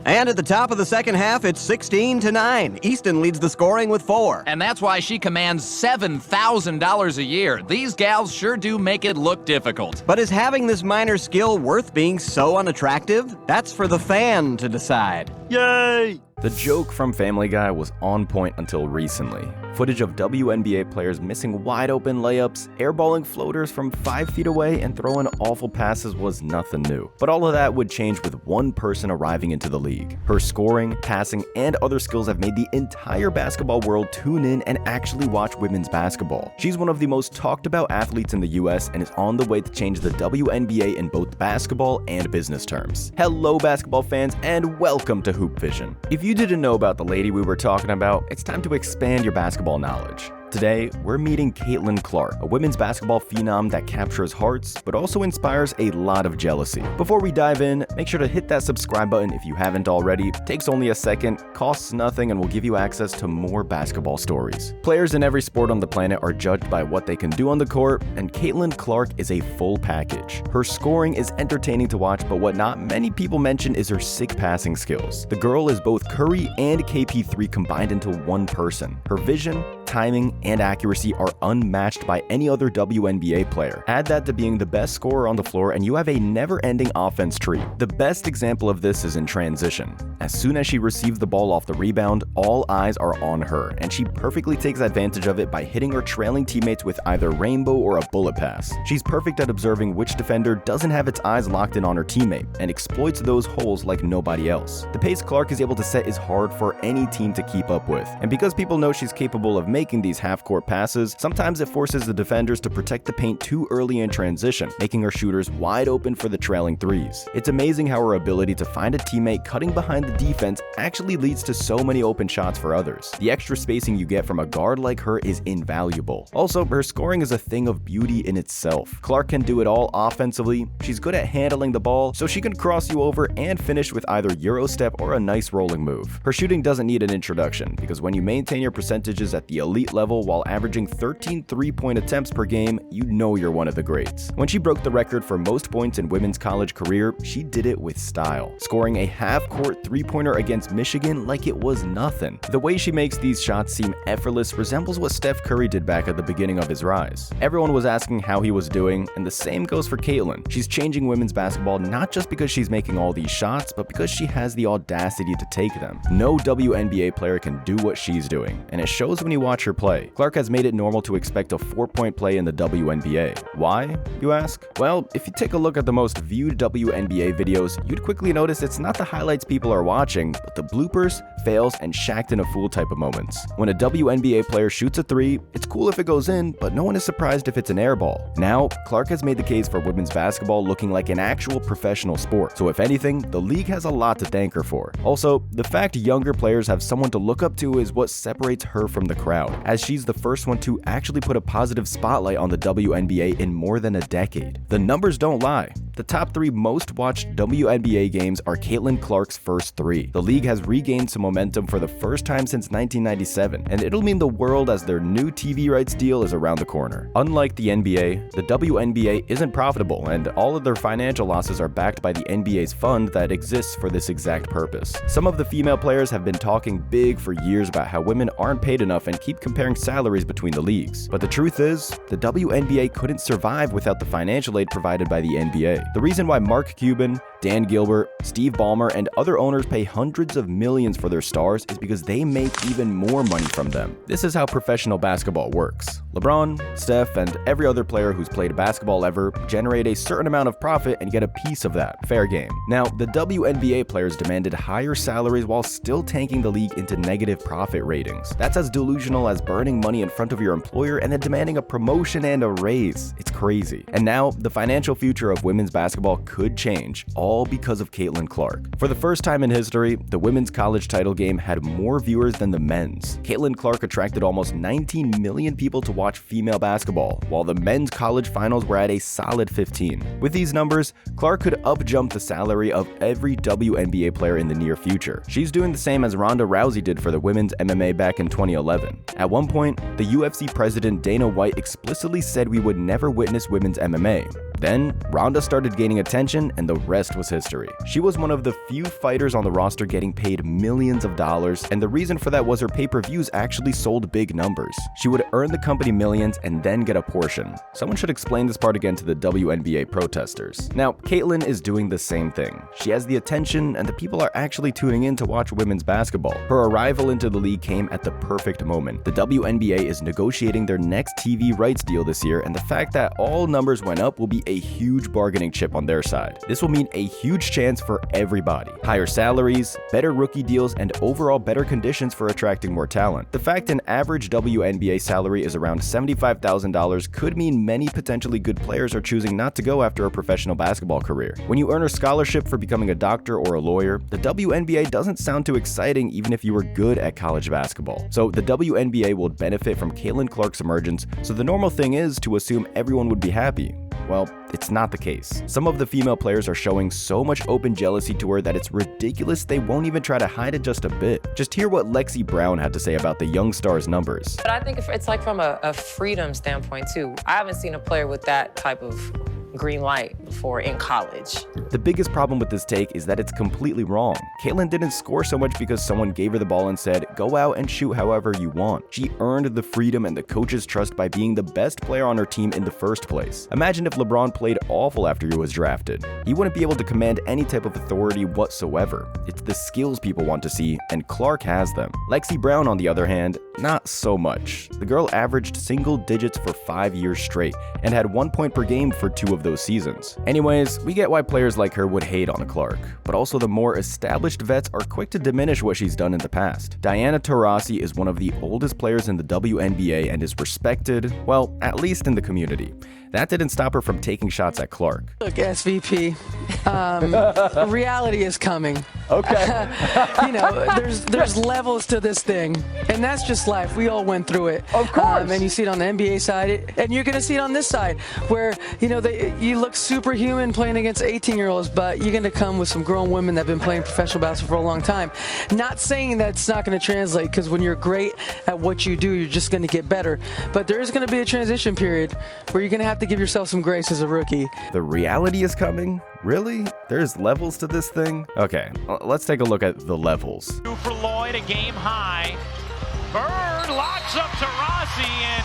And at the top of the second half, it's 16-9. Easton leads the scoring with 4. And that's why she commands $7,000 a year. These gals sure do make it look difficult. But is having this minor skill worth being so unattractive? That's for the fan to decide. Yay! The joke from Family Guy was on point until recently. Footage of WNBA players missing wide-open layups, airballing floaters from 5 feet away, and throwing awful passes was nothing new. But all of that would change with one person arriving into the league. Her scoring, passing, and other skills have made the entire basketball world tune in and actually watch women's basketball. She's one of the most talked about athletes in the US and is on the way to change the WNBA in both basketball and business terms. Hello basketball fans, and welcome to Hoop Vision. If you didn't know about the lady we were talking about, it's time to expand your basketball knowledge. Today, we're meeting Caitlin Clark, a women's basketball phenom that captures hearts, but also inspires a lot of jealousy. Before we dive in, make sure to hit that subscribe button if you haven't already. It takes only a second, costs nothing, and will give you access to more basketball stories. Players in every sport on the planet are judged by what they can do on the court, and Caitlin Clark is a full package. Her scoring is entertaining to watch, but what not many people mention is her sick passing skills. The girl is both Curry and KP3 combined into one person. Her vision, timing, and accuracy are unmatched by any other WNBA player. Add that to being the best scorer on the floor and you have a never-ending offense tree. The best example of this is in transition. As soon as she receives the ball off the rebound, all eyes are on her, and she perfectly takes advantage of it by hitting her trailing teammates with either rainbow or a bullet pass. She's perfect at observing which defender doesn't have its eyes locked in on her teammate, and exploits those holes like nobody else. The pace Clark is able to set is hard for any team to keep up with, and because people know she's capable of making these half-court passes, sometimes it forces the defenders to protect the paint too early in transition, making her shooters wide open for the trailing threes. It's amazing how her ability to find a teammate cutting behind the defense actually leads to so many open shots for others. The extra spacing you get from a guard like her is invaluable. Also, her scoring is a thing of beauty in itself. Clark can do it all offensively, she's good at handling the ball, so she can cross you over and finish with either Euro step or a nice rolling move. Her shooting doesn't need an introduction, because when you maintain your percentages at the elite level while averaging 13 3-point attempts per game, you know you're one of the greats. When she broke the record for most points in women's college career, she did it with style, scoring a half-court three-pointer against Michigan like it was nothing. The way she makes these shots seem effortless resembles what Steph Curry did back at the beginning of his rise. Everyone was asking how he was doing, and the same goes for Caitlin. She's changing women's basketball not just because she's making all these shots, but because she has the audacity to take them. No WNBA player can do what she's doing, and it shows when you watch her play. Clark has made it normal to expect a 4-point play in the WNBA. Why, you ask? Well, if you take a look at the most viewed WNBA videos, you'd quickly notice it's not the highlights people are watching, but the bloopers, fails, and shacked in a fool type of moments. When a WNBA player shoots a 3, it's cool if it goes in, but no one is surprised if it's an air ball. Now, Clark has made the case for women's basketball looking like an actual professional sport, so if anything, the league has a lot to thank her for. Also, the fact younger players have someone to look up to is what separates her from the crowd, as she's the first one to actually put a positive spotlight on the WNBA in more than a decade. The numbers don't lie. The top 3 most watched WNBA games are Caitlin Clark's first 3. The league has regained some momentum for the first time since 1997, and it'll mean the world as their new TV rights deal is around the corner. Unlike the NBA, the WNBA isn't profitable, and all of their financial losses are backed by the NBA's fund that exists for this exact purpose. Some of the female players have been talking big for years about how women aren't paid enough and keep comparing salaries between the leagues. But the truth is, the WNBA couldn't survive without the financial aid provided by the NBA. The reason why Mark Cuban, Dan Gilbert, Steve Ballmer, and other owners pay hundreds of millions for their stars is because they make even more money from them. This is how professional basketball works. LeBron, Steph, and every other player who's played basketball ever generate a certain amount of profit and get a piece of that. Fair game. Now, the WNBA players demanded higher salaries while still tanking the league into negative profit ratings. That's as delusional as burning money in front of your employer and then demanding a promotion and a raise. It's crazy. And now, the financial future of women's basketball could change, all because of Caitlin Clark. For the first time in history, the women's college title game had more viewers than the men's. Caitlin Clark attracted almost 19 million people to watch female basketball, while the men's college finals were at a solid 15. With these numbers, Clark could up-jump the salary of every WNBA player in the near future. She's doing the same as Ronda Rousey did for the women's MMA back in 2011. At one point, the UFC president Dana White explicitly said we would never witness women's MMA. Then, Ronda started gaining attention, and the rest was history. She was one of the few fighters on the roster getting paid millions of dollars, and the reason for that was her pay-per-views actually sold big numbers. She would earn the company millions and then get a portion. Someone should explain this part again to the WNBA protesters. Now, Caitlyn is doing the same thing. She has the attention, and the people are actually tuning in to watch women's basketball. Her arrival into the league came at the perfect moment. The WNBA is negotiating their next TV rights deal this year, and the fact that all numbers went up will be a huge bargaining chip on their side. This will mean a huge chance for everybody. Higher salaries, better rookie deals, and overall better conditions for attracting more talent. The fact an average WNBA salary is around $75,000 could mean many potentially good players are choosing not to go after a professional basketball career. When you earn a scholarship for becoming a doctor or a lawyer, the WNBA doesn't sound too exciting even if you were good at college basketball. So the WNBA will benefit from Caitlyn Clark's emergence, so the normal thing is to assume everyone would be happy. Well, it's not the case. Some of the female players are showing so much open jealousy to her that it's ridiculous they won't even try to hide it just a bit. Just hear what Lexi Brown had to say about the young star's numbers. But I think it's like from a freedom standpoint too. I haven't seen a player with that type of green light before in college. The biggest problem with this take is that it's completely wrong. Caitlyn didn't score so much because someone gave her the ball and said, go out and shoot however you want. She earned the freedom and the coach's trust by being the best player on her team in the first place. Imagine if LeBron played awful after he was drafted. He wouldn't be able to command any type of authority whatsoever. It's the skills people want to see, and Clark has them. Lexi Brown, on the other hand, not so much. The girl averaged single digits for 5 years straight and had 1 point per game for 2 of those seasons. Anyways, we get why players like her would hate on Clark, but also the more established vets are quick to diminish what she's done in the past. Diana Taurasi is one of the oldest players in the WNBA and is respected, well, at least in the community. That didn't stop her from taking shots at Clark. Look, SVP, reality is coming. Okay. There's levels to this thing, and that's just life. We all went through it. Of course. And you see it on the NBA side, and you're going to see it on this side, where, you look superhuman playing against 18-year-olds, but you're going to come with some grown women that have been playing professional basketball for a long time. Not saying that's not going to translate, because when you're great at what you do, you're just going to get better. But there is going to be a transition period where you're going to have to give yourself some grace as a rookie. The reality is coming? Really? There's levels to this thing? Okay, let's take a look at the levels. 2 for Lloyd, a game high. Bird locks up to Rossi, and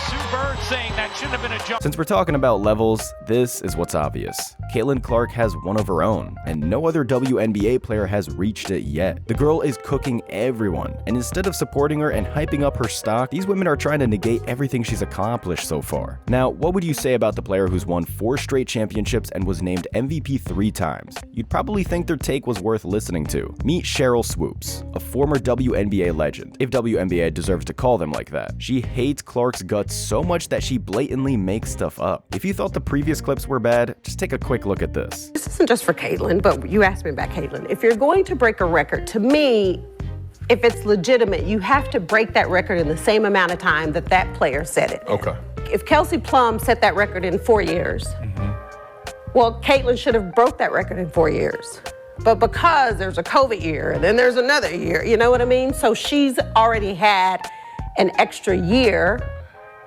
Sue Bird saying that shouldn't have been a jump. Since we're talking about levels, this is what's obvious. Caitlyn Clark has one of her own, and no other WNBA player has reached it yet. The girl is cooking everyone, and instead of supporting her and hyping up her stock, these women are trying to negate everything she's accomplished so far. Now, what would you say about the player who's won 4 straight championships and was named MVP 3 times? You'd probably think their take was worth listening to. Meet Cheryl Swoops, a former WNBA legend, if WNBA deserves to call them like that. She hates Clark's guts so much that she blatantly makes stuff up. If you thought the previous clips were bad, just take a quick look at this. This isn't just for Caitlyn, but you asked me about Caitlyn. If you're going to break a record, to me, if it's legitimate, you have to break that record in the same amount of time that that player set it. Okay. If Kelsey Plum set that record in 4 years, well, Caitlyn should have broke that record in 4 years. But because there's a COVID year, and then there's another year, you know what I mean? So she's already had an extra year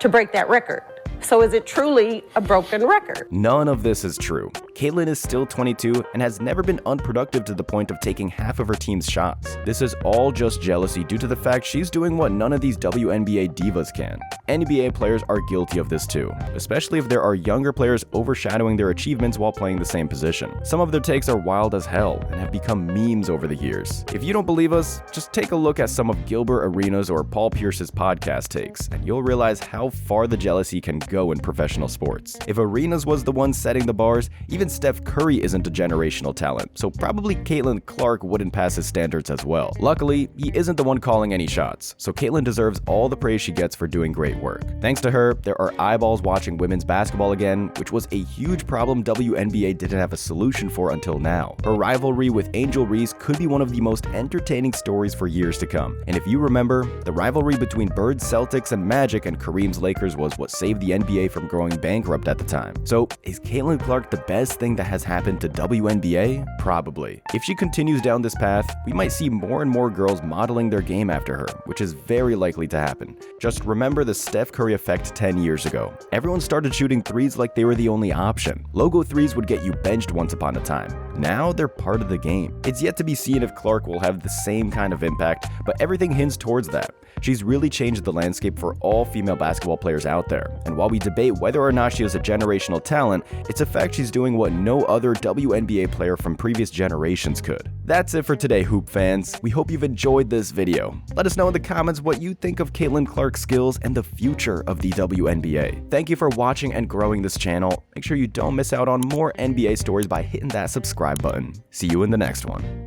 to break that record. So is it truly a broken record? None of this is true. Caitlyn is still 22 and has never been unproductive to the point of taking half of her team's shots. This is all just jealousy due to the fact she's doing what none of these WNBA divas can. NBA players are guilty of this too, especially if there are younger players overshadowing their achievements while playing the same position. Some of their takes are wild as hell and have become memes over the years. If you don't believe us, just take a look at some of Gilbert Arenas or Paul Pierce's podcast takes, and you'll realize how far the jealousy can go in professional sports. If Arenas was the one setting the bars, even Steph Curry isn't a generational talent, so probably Caitlyn Clark wouldn't pass his standards as well. Luckily, he isn't the one calling any shots, so Caitlyn deserves all the praise she gets for doing great work. Thanks to her, there are eyeballs watching women's basketball again, which was a huge problem WNBA didn't have a solution for until now. Her rivalry with Angel Reese could be one of the most entertaining stories for years to come. And if you remember, the rivalry between Bird's Celtics and Magic and Kareem's Lakers was what saved the NBA from going bankrupt at the time. So, is Caitlyn Clark the best best thing that has happened to WNBA? Probably. If she continues down this path, we might see more and more girls modeling their game after her, which is very likely to happen. Just remember the Steph Curry effect 10 years ago. Everyone started shooting threes like they were the only option. Logo threes would get you benched once upon a time. Now they're part of the game. It's yet to be seen if Clark will have the same kind of impact, but everything hints towards that. She's really changed the landscape for all female basketball players out there, and while we debate whether or not she is a generational talent, it's a fact she's doing what no other WNBA player from previous generations could. That's it for today, Hoop fans. We hope you've enjoyed this video. Let us know in the comments what you think of Caitlin Clark's skills and the future of the WNBA. Thank you for watching and growing this channel. Make sure you don't miss out on more NBA stories by hitting that subscribe button. See you in the next one.